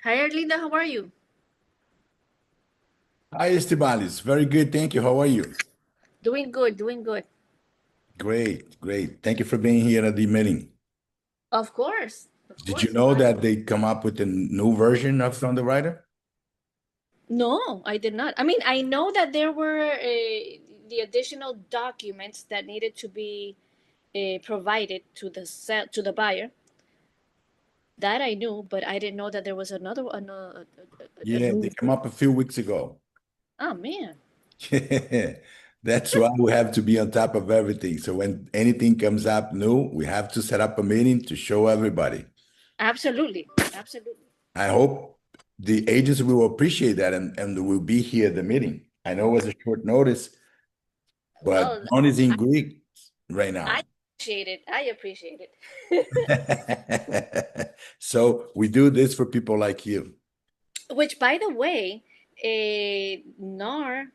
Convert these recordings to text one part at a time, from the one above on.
Hi, Arlinda. How are you? Hi, Estebalis. Very good. Thank you. How are you? Doing good, doing good. Great, great. Thank you for being here at the meeting. Of course, of Did you course. know that they come up with a new version of Thunder Rider? No, I did not. I mean, I know that there were the additional documents that needed to be provided to to the buyer. That I knew, but I didn't know that there was a Yeah, they new. come up a few weeks ago. Oh man, That's why we have to be on top of everything. So when anything comes up new, we have to set up a meeting to show everybody. absolutely, absolutely. I hope the agents will appreciate that and will be here at the meeting. I know it was a short notice, but Well, John is I, in Greek right I now. appreciate it. I appreciate it. So we do this for people like you. Which, by the way, NAR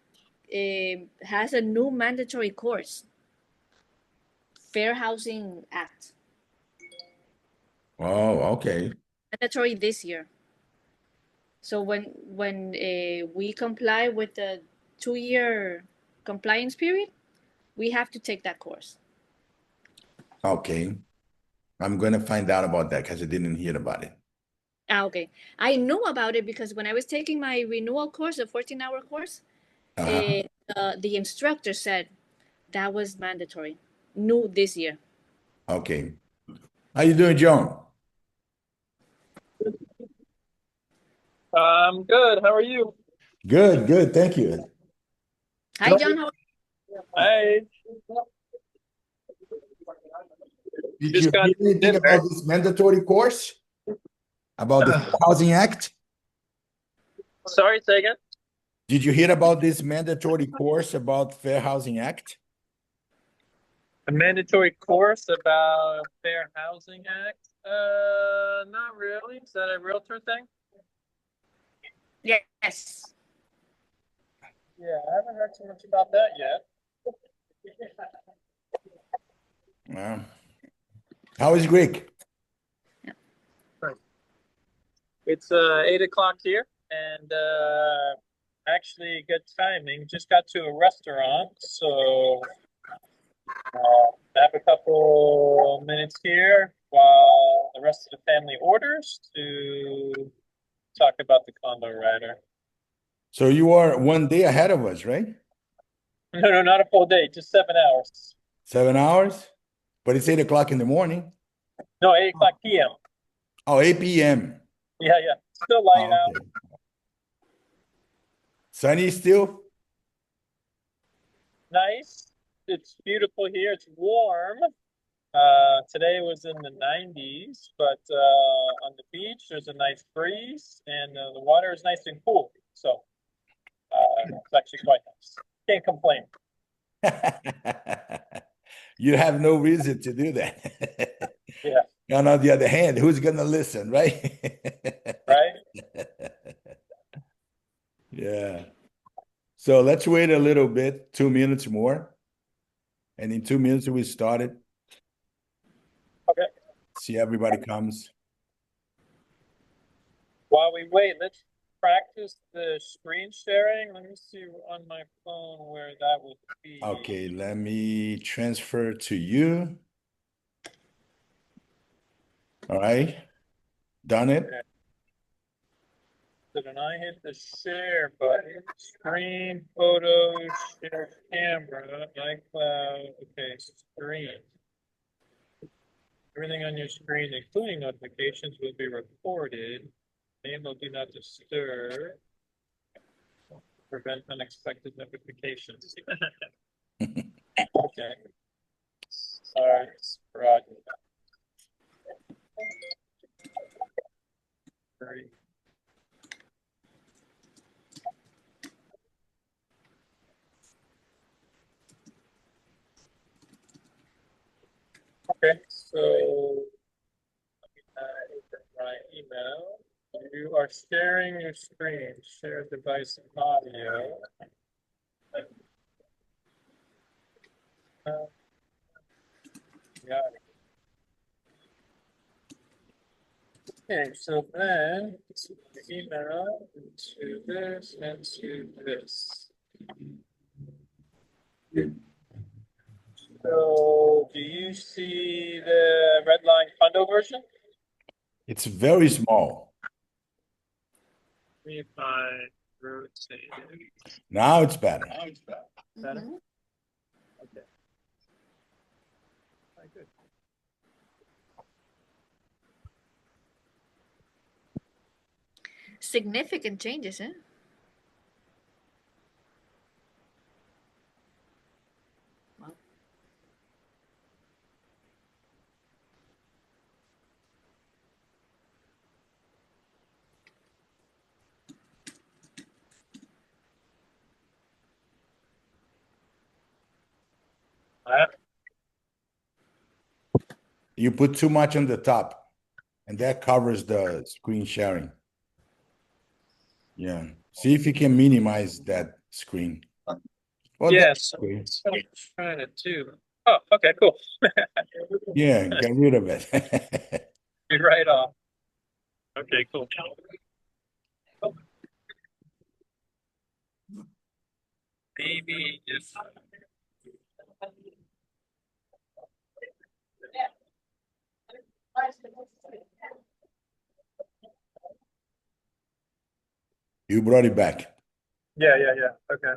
has a new mandatory course, Fair Housing Act, Oh, okay. mandatory this year. So when we comply with the 2 year compliance period, we have to take that course. Okay. I'm gonna find out about that because I didn't hear about it. Ah, okay. I knew about it because when I was taking my renewal course, a 14-hour course, Uh-huh. the instructor said that was mandatory, new this year. Okay. How you doing, John? I'm good. How are you? Good, good. Thank you. Hi, Tell John. me, How I did just you got hear anything about dinner. this mandatory course about the Housing Act? Sorry, say again. Did you hear about this mandatory course about Fair Housing Act? A mandatory course about Fair Housing Act? Not really. Is that a realtor thing? Yes. Yeah, I haven't heard too much about that yet. Uh, how is Greek? It's 8 o'clock here, and actually good timing. Just got to a restaurant, so I have a couple minutes here while the rest of the family orders to talk about the condo rider. So you are one day ahead of us, right? No, no, not a full day, just 7 hours. 7 hours, but it's 8 o'clock in the morning. No, 8 o'clock p.m. Oh, 8 p.m. Yeah, yeah. Still light Oh, out. okay. Sunny still? Nice. It's beautiful here. It's warm. Today was in the 90s, but on the beach there's a nice breeze and the water is nice and cool. So it's actually quite nice. Can't complain. You have no reason to do that. Yeah, And on the other hand, who's going to listen, right? right? Yeah. So let's wait a little bit, 2 minutes more. And in 2 minutes, we started. Okay. See everybody comes. While we wait, let's practice the screen sharing. Let me see on my phone where that would Okay, be. let me transfer to you. All right. Done it. Okay. So then I hit the share button, screen, photos, share camera, iCloud. Okay, screen. Everything on your screen, including notifications, will be recorded. Enable do not disturb. Prevent unexpected notifications. Okay. Sorry, Roger. Great. Okay, so open my email. You are sharing your screen, share device audio. Yeah, Okay, so then email to this and to this. So do you see the red line condo version? It's very small. If I rotate it. Now it's better. Better? Mhm. Okay. All right, good. Significant changes, eh? Wow. All right. You put too much on the top, and that covers the screen sharing. Yeah. See if you can minimize that screen. Oh, Yes, okay. that's what I'm trying to do. Oh, okay, cool. Yeah, get rid of it. Be right off. Okay, cool. Maybe if You brought it back. yeah. Okay.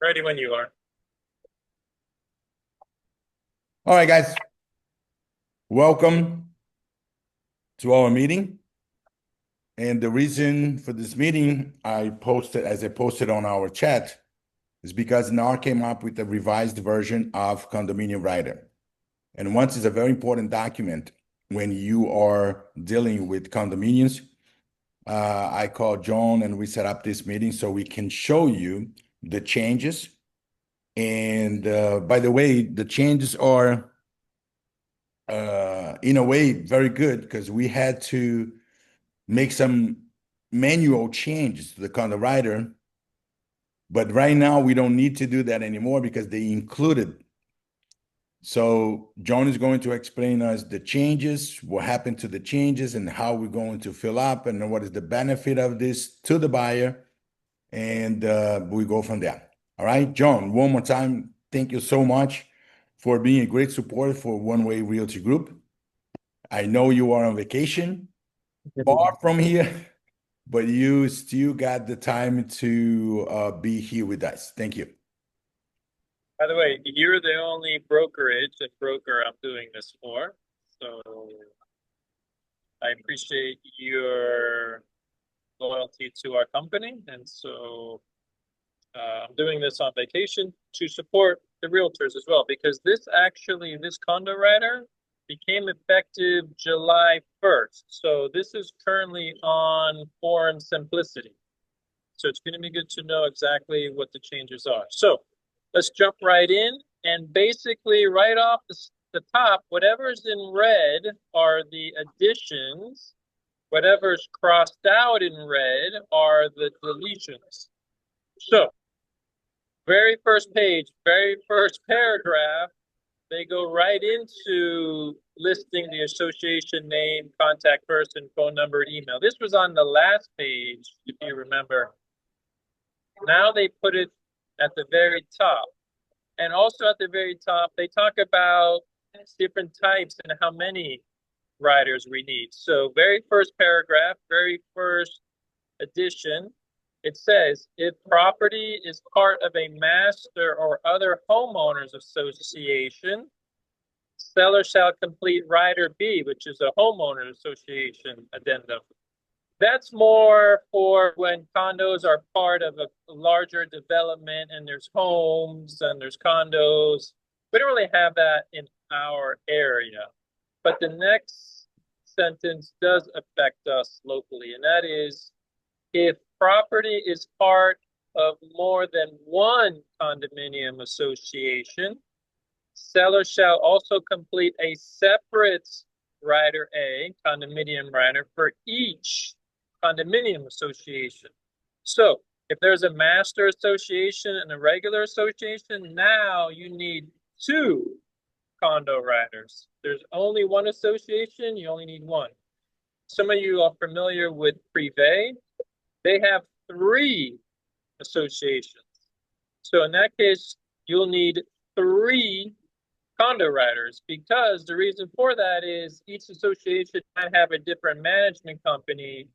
Ready when you are. All right, guys. Welcome to our meeting. And the reason for this meeting, I posted on our chat, is because NAR came up with a revised version of Condominium Writer. And once it's a very important document when you are dealing with condominiums, I called John and we set up this meeting so we can show you the changes. And by the way, the changes are, in a way, very good because we had to make some manual changes to the condo writer. But right now, we don't need to do that anymore because they included. So John is going to explain us the changes, what happened to the changes, and how we're going to fill up, and what is the benefit of this to the buyer, and we go from there. All right, John, one more time, thank you so much for being a great support for One Way Realty Group. I know you are on vacation, far from here, but you still got the time to be here with us. Thank you. By the way, you're the only brokerage and broker I'm doing this for. So I appreciate your loyalty to our company. And so I'm doing this on vacation to support the realtors as well, because this condo writer became effective July 1st. So this is currently on Forum Simplicity. So it's going to be good to know exactly what the changes are. So let's jump right in. And basically, right off the top, whatever's in red are the additions. Whatever's crossed out in red are the deletions. So, very first page, very first paragraph, they go right into listing the association name, contact person, phone number, and email. This was on the last page, if you remember. Now they put it at the very top. And also at the very top, they talk about different types and how many riders we need. So very first paragraph, very first edition, it says, if property is part of a master or other homeowners association, seller shall complete rider B, which is a homeowner association addendum. That's more for when condos are part of a larger development and there's homes and there's condos. We don't really have that in our area. But the next sentence does affect us locally, and that is if property is part of more than one condominium association, seller shall also complete a separate rider A, condominium rider, for each condominium association. So if there's a master association and a regular association, now you need two condo riders. There's only one association, you only need one. Some of you are familiar with Privé. They have three associations. So in that case, you'll need three condo riders, because the reason for that is each association might have a different management company.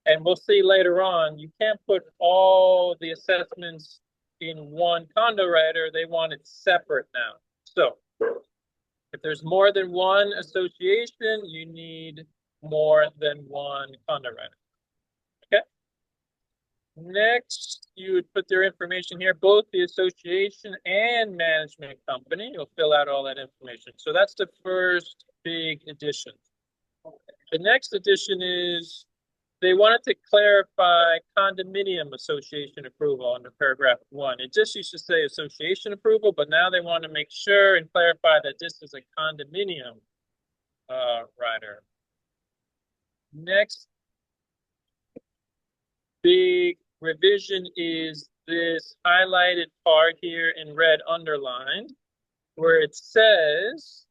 And we'll see later on, you can't put all the assessments in one condo rider. They want it separate now. So if there's more than one association, you need more than one condo rider. Okay. Next, you would put their information here, both the association and management company. You'll fill out all that information. So that's the first big addition. The next addition is they wanted to clarify condominium association approval under paragraph 1. It just used to say association approval, but now they want to make sure and clarify that this is a condominium rider. Next big revision is this highlighted part here in red underlined, where it says,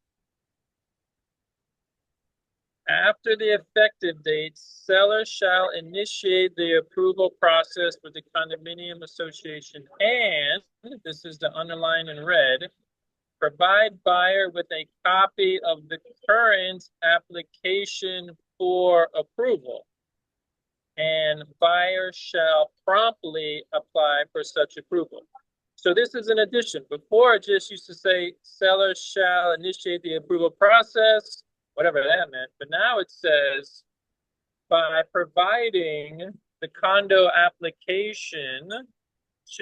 after the effective date, seller shall initiate the approval process with the condominium association and, this is the underline in red, provide buyer with a copy of the current application for approval. And buyer shall promptly apply for such approval. So this is an addition. Before, it just used to say seller shall initiate the approval process, whatever that meant. But now it says, by providing the condo application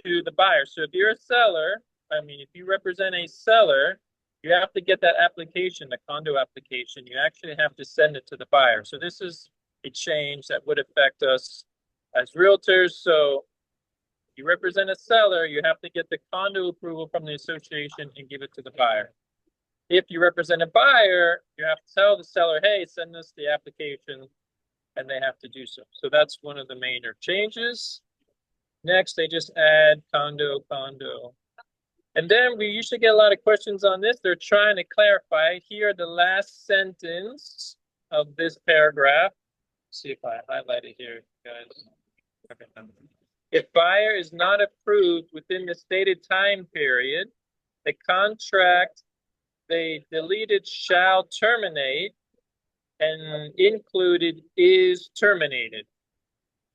to the buyer. So if you're a seller, if you represent a seller, you have to get that application, the condo application. You actually have to send it to the buyer. So this is a change that would affect us as realtors. So if you represent a seller, you have to get the condo approval from the association and give it to the buyer. If you represent a buyer, you have to tell the seller, hey, send us the application, and they have to do so. So that's one of the major changes. Next, they just add condo. And then we usually get a lot of questions on this. They're trying to clarify. Here, the last sentence of this paragraph. Let's see if I highlight it here, guys. Okay. If buyer is not approved within the stated time period, the contract they deleted shall terminate, and included is terminated.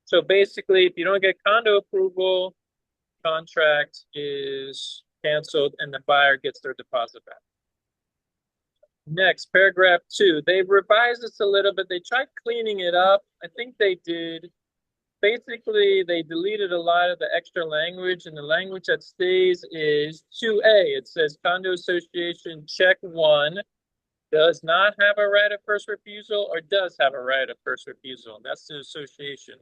So basically, if you don't get condo approval, contract is canceled and the buyer gets their deposit back. Next, paragraph 2. They revised this a little bit. They tried cleaning it up. I think they did. Basically, they deleted a lot of the extra language, and the language that stays is 2A. It says condo association check 1 does not have a right of first refusal or does have a right of first refusal. That's the association.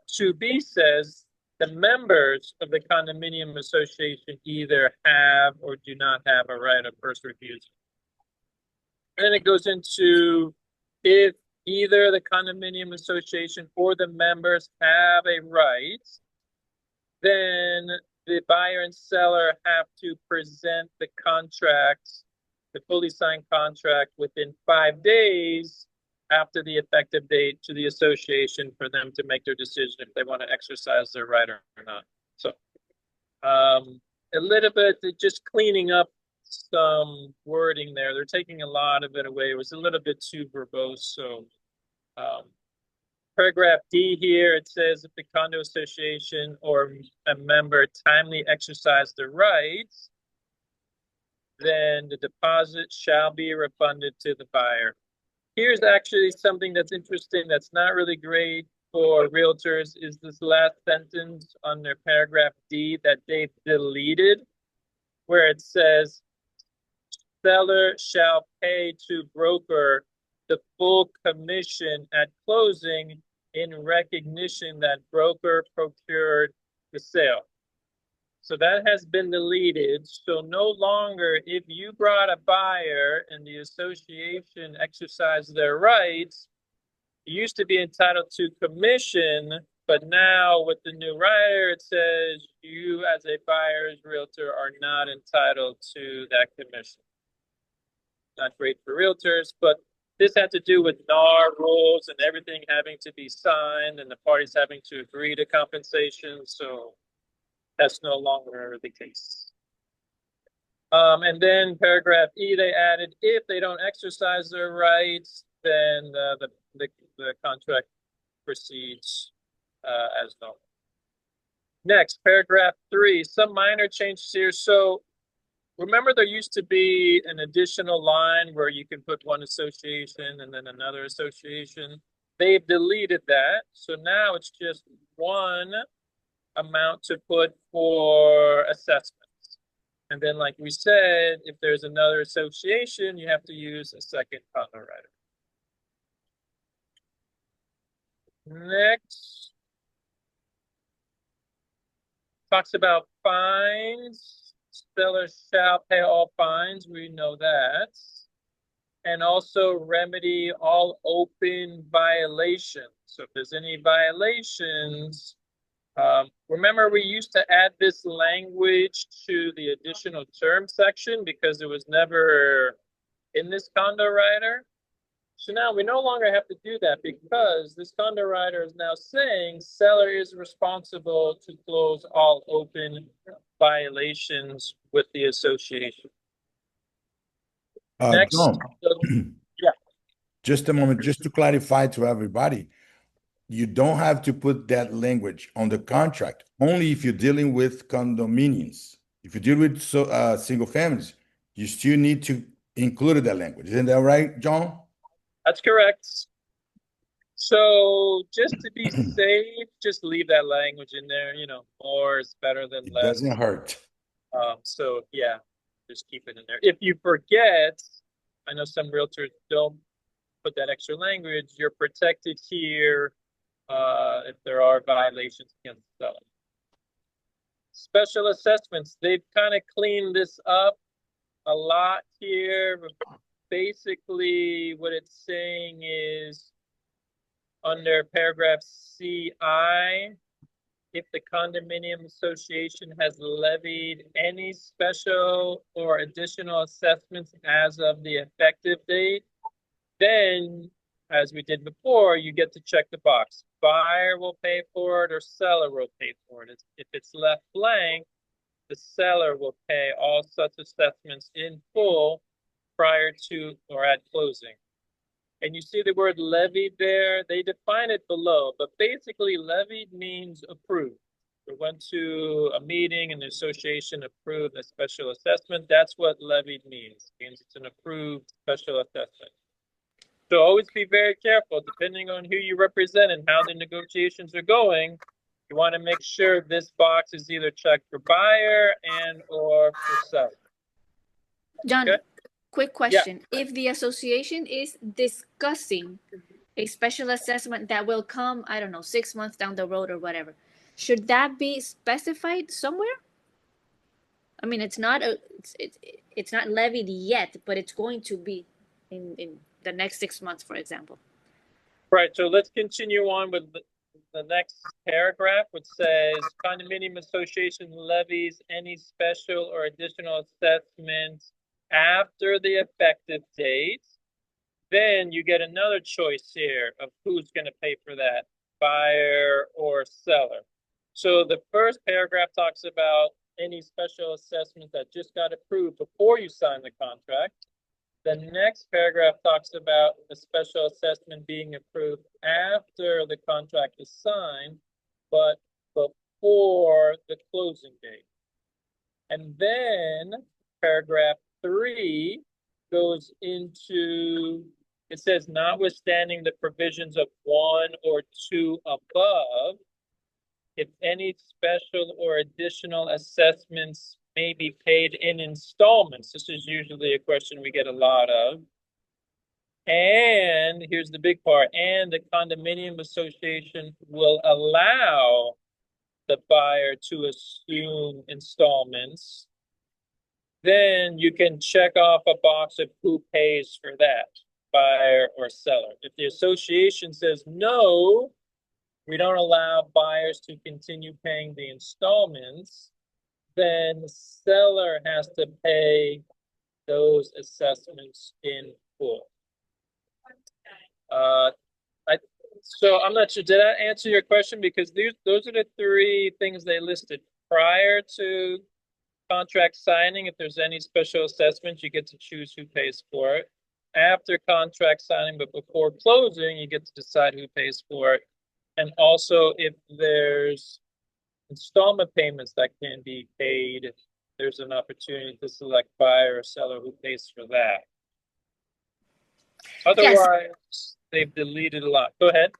2B says the members of the condominium association either have or do not have a right of first refusal. And then it goes into if either the condominium association or the members have a right, then the buyer and seller have to present the contract, the fully signed contract, within 5 days after the effective date to the association for them to make their decision if they want to exercise their right or not. So a little bit just cleaning up some wording there. They're taking a lot of it away. It was a little bit too verbose. So paragraph D here, it says if the condo association or a member timely exercise their rights, then the deposit shall be refunded to the buyer. Here's actually something that's interesting that's not really great for realtors is this last sentence under paragraph D that they've deleted, where it says seller shall pay to broker the full commission at closing in recognition that broker procured the sale. So that has been deleted. So no longer, if you brought a buyer and the association exercised their rights, You used to be entitled to commission, but now with the new rider, it says you as a buyer's realtor are not entitled to that commission. Not great for realtors, but this had to do with NAR rules and everything having to be signed and the parties having to agree to compensation. So that's no longer the case. And then paragraph E, they added, if they don't exercise their rights, then the contract proceeds as normal. Next, paragraph 3, some minor changes here. So remember, there used to be an additional line where you can put one association and then another association. They've deleted that. So now it's just one amount to put for assessments. And then, like we said, if there's another association, you have to use a second condo rider. Next, talks about fines. Sellers shall pay all fines. We know that. And also remedy all open violations. So if there's any violations, remember we used to add this language to the additional term section because it was never in this condo rider. So now we no longer have to do that because this condo rider is now saying seller is responsible to close all open violations with the association. Next, John, yeah, just a moment, just to clarify to everybody, you don't have to put that language on the contract, only if you're dealing with condominiums. If you deal with single families, you still need to include that language. Isn't that right, John? that's correct. So just to be safe, just leave that language in there. You know, more is better than It less. doesn't hurt. So yeah, just keep it in there. If you forget, I know some realtors don't put that extra language. You're protected here if there are violations against the seller. Special assessments, they've kind of cleaned this up a lot here. Basically, what it's saying is under paragraph CI, if the condominium association has levied any special or additional assessments as of the effective date, then, as we did before, you get to check the box. Buyer will pay for it or seller will pay for it. If it's left blank, the seller will pay all such assessments in full prior to or at closing. And you see the word levied there, they define it below, but basically levied means approved. We went to a meeting and the association approved a special assessment. That's what levied means. It means it's an approved special assessment. So always be very careful, depending on who you represent and how the negotiations are going. You want to make sure this box is either checked for buyer and or for seller. John, Okay? quick question. Yeah. If the association is discussing a special assessment that will come, I don't know, 6 months down the road or whatever, should that be specified somewhere? I mean, it's not levied yet, but it's going to be in the next 6 months, for example. Right. So let's continue on with the next paragraph, which says condominium association levies any special or additional assessments after the effective date. Then you get another choice here of who's going to pay for that, buyer or seller. So the first paragraph talks about any special assessment that just got approved before you sign the contract. The next paragraph talks about the special assessment being approved after the contract is signed, but before the closing date. And then paragraph 3 goes into, it says, notwithstanding the provisions of 1 or 2 above, if any special or additional assessments may be paid in installments. This is usually a question we get a lot of. And here's the big part, and the condominium association will allow the buyer to assume installments. Then you can check off a box of who pays for that. buyer or seller. If the association says no, we don't allow buyers to continue paying the installments, then the seller has to pay those assessments in full. So I'm not sure, did that answer your question? Because those are the three things they listed. Prior to contract signing, if there's any special assessments, you get to choose who pays for it. After contract signing, but before closing, you get to decide who pays for it. And also, if there's installment payments that can be paid, there's an opportunity to select buyer or seller who pays for that. Otherwise, yes. They've deleted a lot. Go ahead.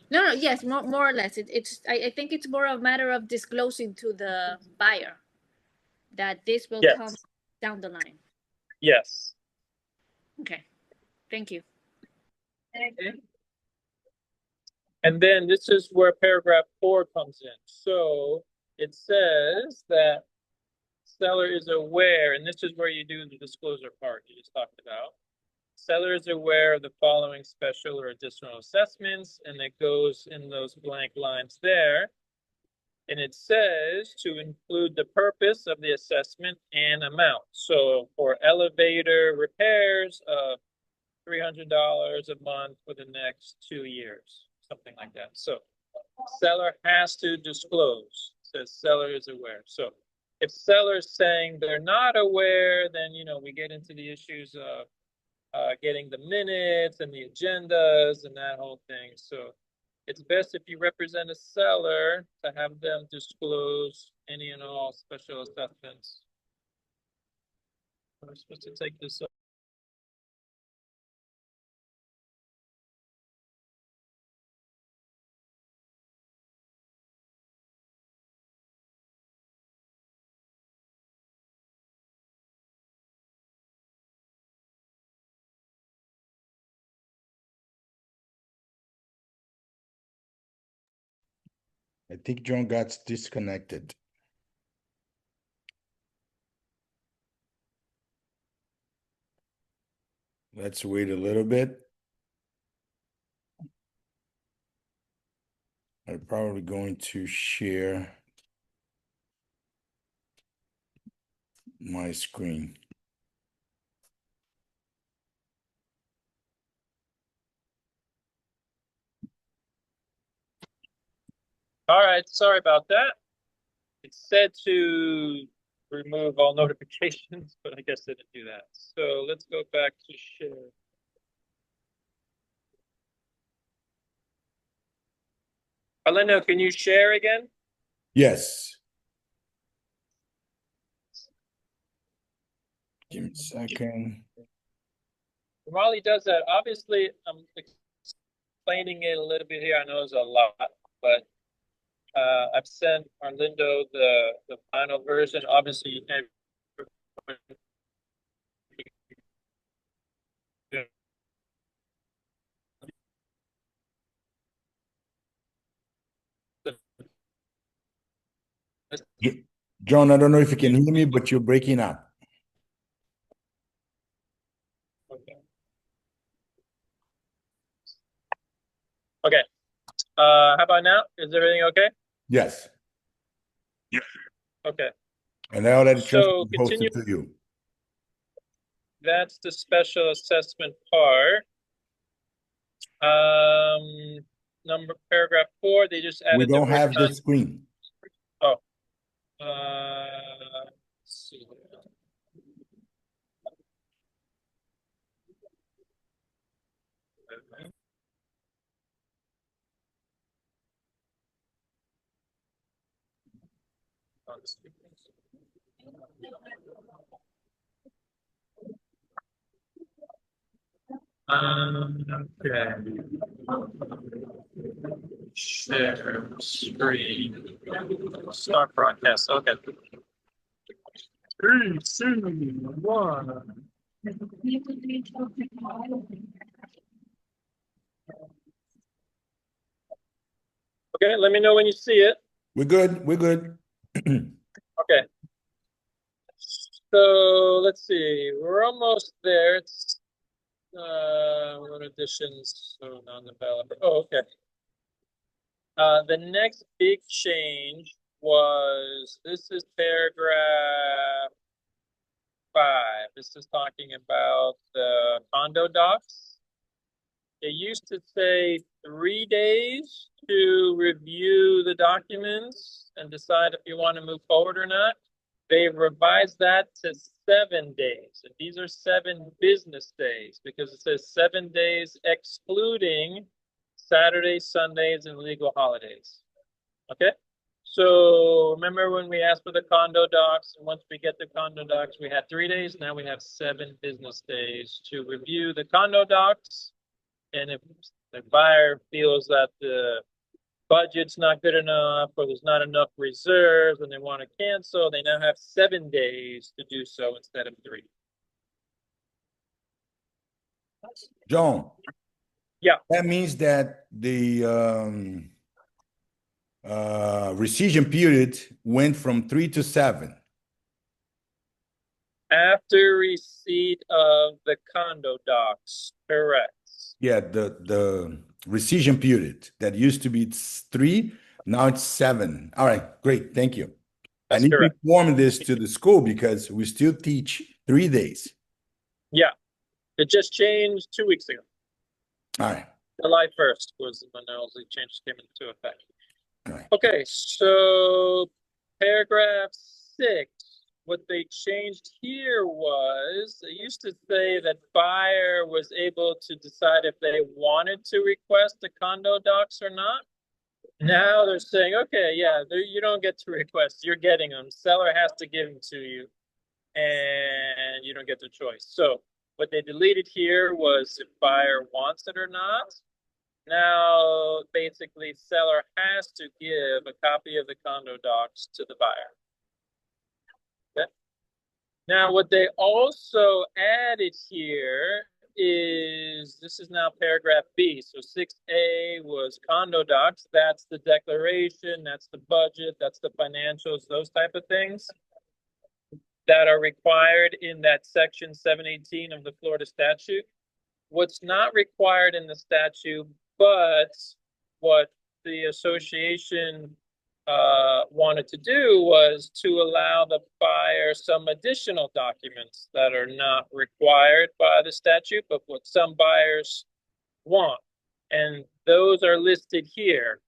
No, yes, more or less. I think it's more a matter of disclosing to the buyer that this will come down the line. Yes. Okay. Thank you. Okay. And then this is where paragraph 4 comes in. So it says that seller is aware, and this is where you do the disclosure part you just talked about. Seller is aware of the following special or additional assessments, and it goes in those blank lines there. And it says to include the purpose of the assessment and amount. So for elevator repairs, $300 a month for the next 2 years, something like that. So seller has to disclose. It says seller is aware. So if seller's saying they're not aware, then we get into the issues of getting the minutes and the agendas and that whole thing. So it's best if you represent a seller to have them disclose any and all special assessments. I'm supposed to take this up. I think John got disconnected. Let's wait a little bit. I'm probably going to share my screen. All right, sorry about that. It said to remove all notifications, but I guess I didn't do that. So let's go back to share. Alendo, can you share again? Yes. Give me a second. While he does that, obviously, I'm explaining it a little bit here. I know it's a lot, but I've sent Arlindo the final version. Obviously, John, I don't know if you can hear me, but you're breaking up. Okay. Okay. How about now? Is everything okay? Yes. Yeah. Okay. And I already So posted to you. That's the special assessment part. Paragraph 4, they just added We don't the word have the screen. Oh. Let's see. Okay. Share screen. Start broadcast. Okay. 3, 2, 1. Okay, let me know when you see it. We're good. We're good. Okay. So let's see. We're almost there. It's What additions? So non-developer. Oh, okay. The next big change was, this is paragraph 5. This is talking about the condo docs. It used to say 3 days to review the documents and decide if you want to move forward or not. They've revised that to 7 days. And these are 7 business days because it says 7 days excluding Saturdays, Sundays, and legal holidays. Okay? So remember when we asked for the condo docs, and once we get the condo docs, we had 3 days. Now we have 7 business days to review the condo docs. And if the buyer feels that the budget's not good enough or there's not enough reserves and they want to cancel, they now have 7 days to do so instead of 3. John. Yeah. That means that the rescission period went from 3 to 7. After receipt of the condo docs, correct. Yeah, the rescission period that used to be 3, now it's 7. All right, great, thank you. That's I need correct. to inform this to the school because we still teach 3 days. Yeah, it just changed 2 weeks ago. All right. July 1st was when all the changes came into effect. All right. Okay, so paragraph 6, what they changed here was, it used to say that buyer was able to decide if they wanted to request the condo docs or not. Now they're saying, okay, yeah, you don't get to request, you're getting them. Seller has to give them to you, and you don't get the choice. So what they deleted here was if buyer wants it or not. Now, basically, seller has to give a copy of the condo docs to the buyer. Okay. Now, what they also added here is, this is now paragraph B. So 6A was condo docs. That's the declaration, that's the budget, that's the financials, those type of things that are required in that section 718 of the Florida statute. What's not required in the statute, but what the association wanted to do was to allow the buyer some additional documents that are not required by the statute, but what some buyers want. And those are listed here.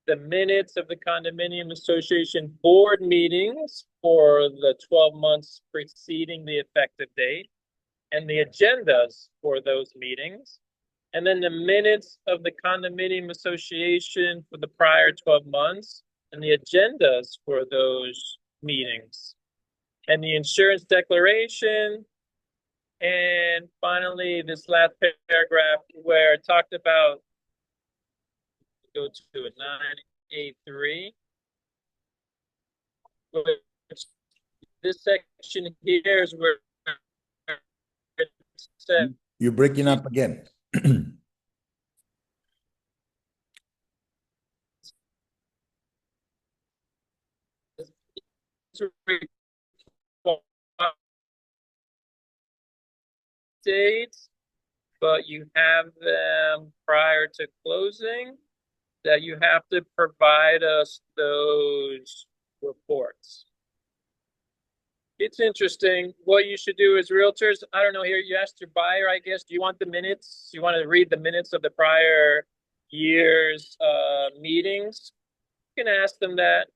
The minutes of the condominium association board meetings for the 12 months preceding the effective date, and the agendas for those meetings, and then the minutes of the condominium association for the prior 12 months, and the agendas for those meetings, and the insurance declaration, and finally this last paragraph where it talked about, go to it, 9A3, which this section here is where it said, You're breaking up again. dates, but you have them prior to closing, that you have to provide us those reports. It's interesting. What you should do as realtors, I don't know, here you asked your buyer, I guess, do you want the minutes? You want to read the minutes of the prior year's meetings? You can ask them that.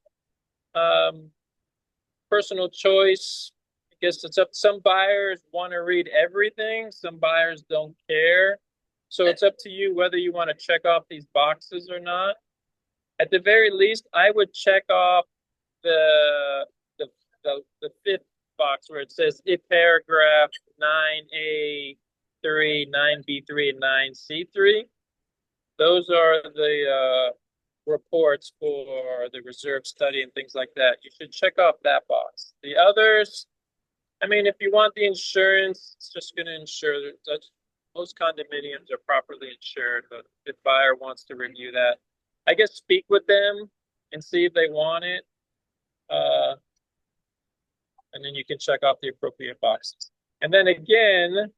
Personal choice. I guess it's up. Some buyers want to read everything. Some buyers don't care. So it's up to you whether you want to check off these boxes or not. At the very least, I would check off the fifth box where it says if paragraph 9A3, 9B3, and 9C3. Those are the reports for the reserve study and things like that. You should check off that box. The others, I mean, if you want the insurance, it's just going to ensure that most condominiums are properly insured. But if buyer wants to review that, I guess speak with them and see if they want it. And then you can check off the appropriate boxes. And then again,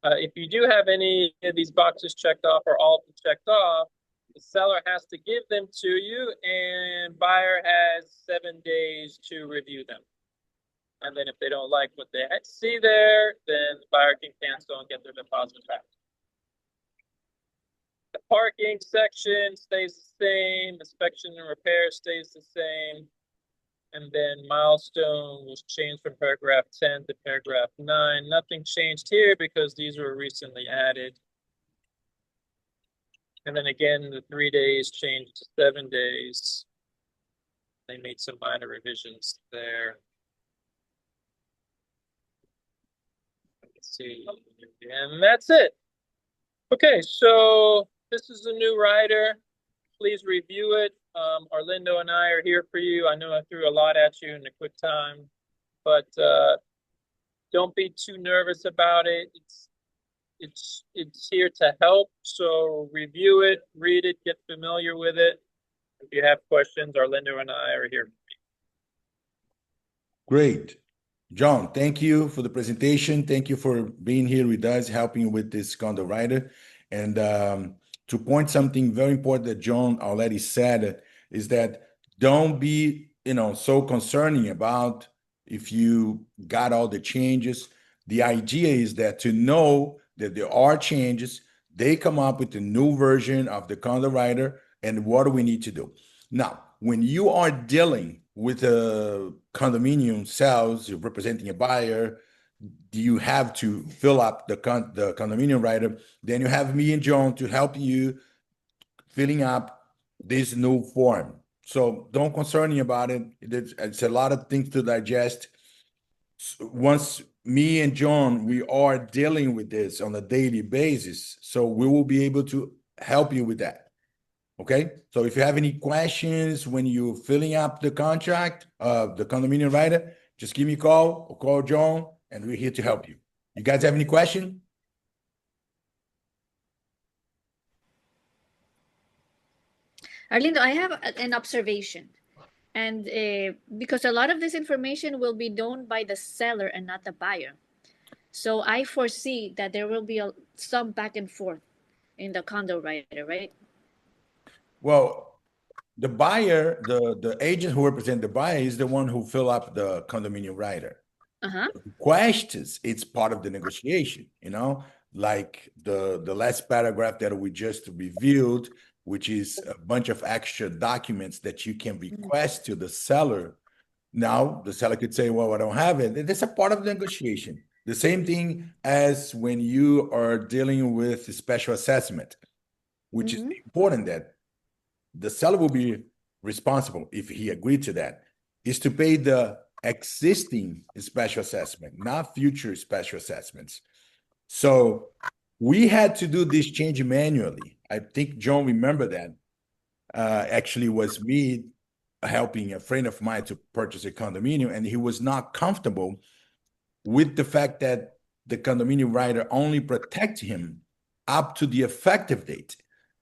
If you do have any of these boxes checked off or all of them checked off, the seller has to give them to you, and buyer has 7 days to review them. And then if they don't like what they see there, then the buyer can cancel and get their deposit back. The parking section stays the same. Inspection and repair stays the same. And then milestone was changed from paragraph 10 to paragraph 9. Nothing changed here because these were recently added. And then again, the 3 days changed to 7 days. They made some minor revisions there. Let's see. And that's it. Okay, so this is the new rider. Please review it. Arlindo and I are here for you. I know I threw a lot at you in a quick time, but don't be too nervous about it. It's here to help. So review it, read it, get familiar with it. If you have questions, Arlindo and I are here. Great. John, thank you for the presentation. Thank you for being here with us, helping with this condo writer. And to point something very important that John already said is that don't be, so concerning about if you got all the changes. The idea is that to know that there are changes, they come up with a new version of the condo writer and what do we need to do. Now, when you are dealing with a condominium sales, you're representing a buyer, you have to fill up the condominium writer. Then you have me and John to help you filling up this new form. So don't concern you about it. It's a lot of things to digest. Once me and John, we are dealing with this on a daily basis, so we will be able to help you with that. Okay, so if you have any questions when you're filling up the contract of the condominium writer, just give me a call or call John, and we're here to help you. You guys have any question? Arlindo, I have an observation. And because a lot of this information will be known by the seller and not the buyer. So I foresee that there will be some back and forth in the condo writer, right? Well, the buyer, the agent who represents the buyer is the one who fill up the condominium writer. Uh-huh. Questions, it's part of the negotiation, like the last paragraph that we just reviewed, which is a bunch of extra documents that you can request to the seller. Now, the seller could say, well, I don't have it. That's a part of the negotiation. The same thing as when you are dealing with a special assessment, which is important that the seller will be responsible, if he agreed to that, is to pay the existing special assessment, not future special assessments. So we had to do this change manually. I think John remember that. Actually was me helping a friend of mine to purchase a condominium, and he was not comfortable with the fact that the condominium writer only protects him up to the effective date.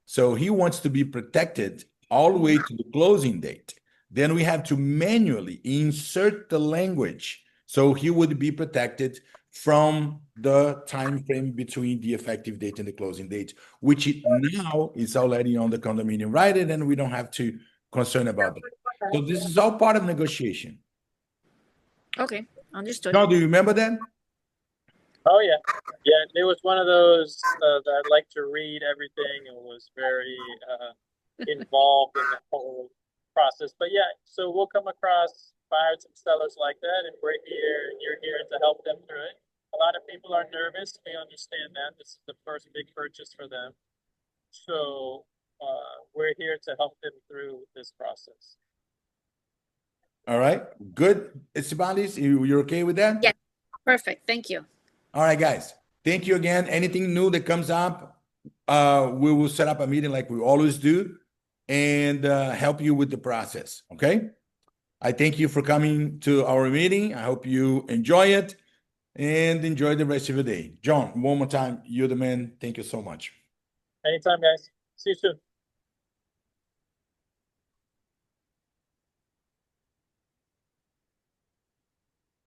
So he wants to be protected all the way to the closing date. Then we have to manually insert the language so he would be protected from the time frame between the effective date and the closing date, which now is already on the condominium writer, and we don't have to concern about that. So this is all part of negotiation. Okay, understood. Now, do you remember that? Oh yeah, it was one of those that I like to read everything and was very involved in the whole process. But yeah, so we'll come across buyers and sellers like that, and we're here, and you're here to help them through it. A lot of people are nervous. We understand that. This is the first big purchase for them. So we're here to help them through this process. All right, good. Estebanis, you're okay with that? Yeah, perfect. Thank you. All right, guys. Thank you again. Anything new that comes up, we will set up a meeting like we always do and help you with the process, okay? I thank you for coming to our meeting. I hope you enjoy it and enjoy the rest of your day. John, one more time, you're the man. Thank you so much. Anytime, guys. See you soon.